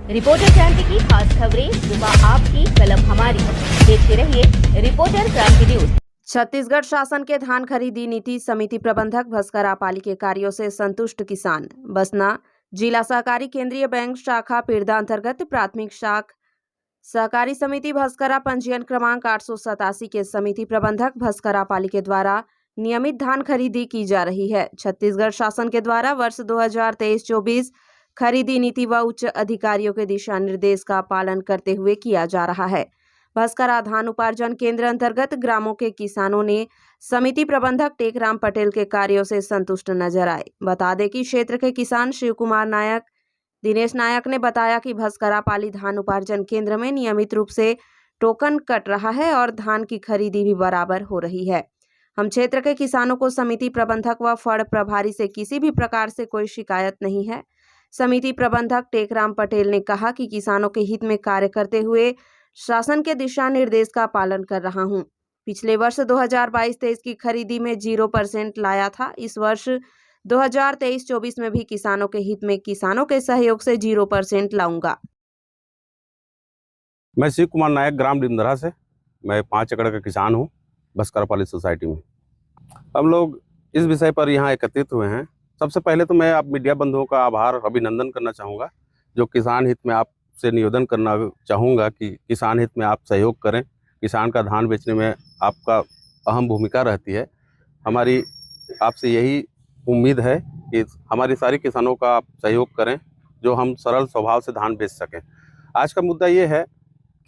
Reporter क्रांति की खास खबरें, सुबह आपकी, कलम हमारी। देखते रहिए रिपोर्टर क्रांति न्यूज। छत्तीसगढ़ शासन के धान खरीदी नीति समिति प्रबंधक भस्कर आपाली के कार्यों से संतुष्ट किसान। बसना जिला सहकारी केंद्रीय बैंक शाखा पिरदा अंतर्गत प्राथमिक शाख सहकारी समिति भस्करा पंजीयन क्रमांक 887 के समिति प्रबंधक भस्कर आपाली के द्वारा नियमित धान खरीदी की जा रही है। छत्तीसगढ़ शासन के द्वारा वर्ष 2023-24 खरीदी नीति व उच्च अधिकारियों के दिशा निर्देश का पालन करते हुए किया जा रहा है। भस्करा धान उपार्जन केंद्र अंतर्गत ग्रामों के किसानों ने समिति प्रबंधक टेकराम पटेल के कार्यों से संतुष्ट नजर आए। बता दें कि क्षेत्र के किसान शिव कुमार नायक, दिनेश नायक ने बताया कि भस्करा पाली धान उपार्जन केंद्र में नियमित रूप से टोकन कट रहा है और धान की खरीदी भी बराबर हो रही है। हम क्षेत्र के किसानों को समिति प्रबंधक व फड़ प्रभारी से किसी भी प्रकार से कोई शिकायत नहीं है। समिति प्रबंधक टेकराम पटेल ने कहा कि किसानों के हित में कार्य करते हुए शासन के दिशा निर्देश का पालन कर रहा हूं। पिछले वर्ष 2022-23 की खरीदी में 0% लाया था। इस वर्ष 2023-24 में भी किसानों के हित में किसानों के सहयोग से 0% लाऊंगा। मैं शिव कुमार नायक, ग्राम लिमदरा से। मैं 5 एकड़ का किसान हूँ भस्करा पाली सोसाइटी में। हम लोग इस विषय पर यहाँ एकत्रित हुए हैं। सबसे पहले तो मैं आप मीडिया बंधुओं का आभार अभिनंदन करना चाहूँगा, जो किसान हित में आपसे निवेदन करना चाहूँगा कि किसान हित में आप सहयोग करें। किसान का धान बेचने में आपका अहम भूमिका रहती है। हमारी आपसे यही उम्मीद है कि हमारी सारी किसानों का आप सहयोग करें, जो हम सरल स्वभाव से धान बेच सकें। आज का मुद्दा ये है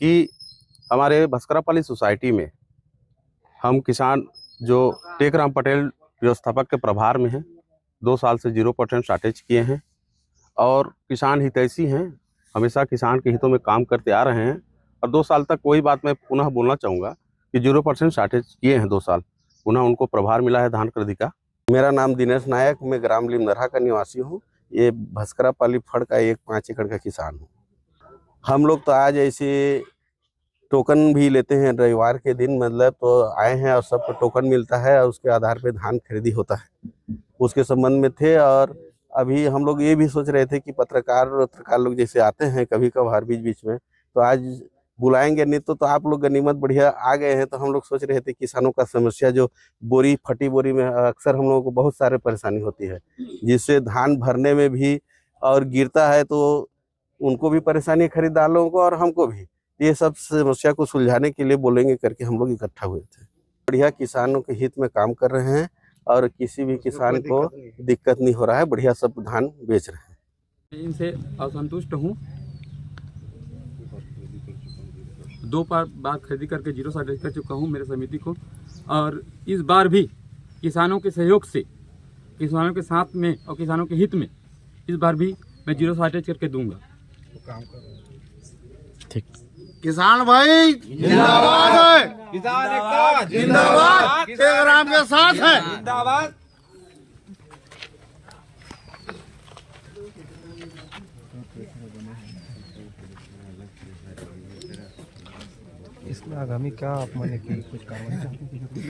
कि हमारे भस्करा पाली सोसाइटी में हम किसान जो टेकराम पटेल व्यवस्थापक के प्रभार में हैं, 2 साल से 0% शार्टेज किए हैं और किसान हितैषी हैं। हमेशा किसान के हितों में काम करते आ रहे हैं और 2 साल तक वही बात मैं पुनः बोलना चाहूँगा कि 0% शार्टेज किए हैं 2 साल। पुनः उनको प्रभार मिला है धान खरीदी का। मेरा नाम दिनेश नायक, मैं ग्राम लिमदरा का निवासी हूँ। ये भस्करा पाली फड़ का एक 5 एकड़ का किसान हूँ। हम लोग तो आज ऐसे टोकन भी लेते हैं रविवार के दिन, मतलब तो आए हैं और सबको टोकन मिलता है और उसके आधार पे धान खरीदी होता है। उसके संबंध में थे और अभी हम लोग ये भी सोच रहे थे कि पत्रकार लोग जैसे आते हैं कभी कभार बीच में, तो आज बुलाएंगे, नहीं तो आप लोग गनीमत बढ़िया आ गए हैं। तो हम लोग सोच रहे थे किसानों का समस्या, जो फटी बोरी में अक्सर हम लोगों को बहुत सारे परेशानी होती है, जिससे धान भरने में भी और गिरता है तो उनको भी परेशानी है, खरीदारों को और हमको भी। ये सब समस्या को सुलझाने के लिए बोलेंगे करके हम लोग इकट्ठा हुए थे। बढ़िया किसानों के हित में काम कर रहे हैं और किसी भी किसान को दिक्कत नहीं हो रहा है। बढ़िया सब धान बेच रहे हैं। इनसे असंतुष्ट हूँ। 2 बार खरीदी करके 0 शार्टेज कर चुका हूँ मेरे समिति को, और इस बार भी किसानों के सहयोग से, किसानों के साथ में और किसानों के हित में इस बार भी मैं 0 शार्टेज करके दूंगा। ठीक। किसान भाई जिंदाबाद है, किसान एकता जिंदाबाद, टेकराम के साथ है, जिंदाबाद। इसमें आगामी क्या आप माने कि कुछ कार्रवाई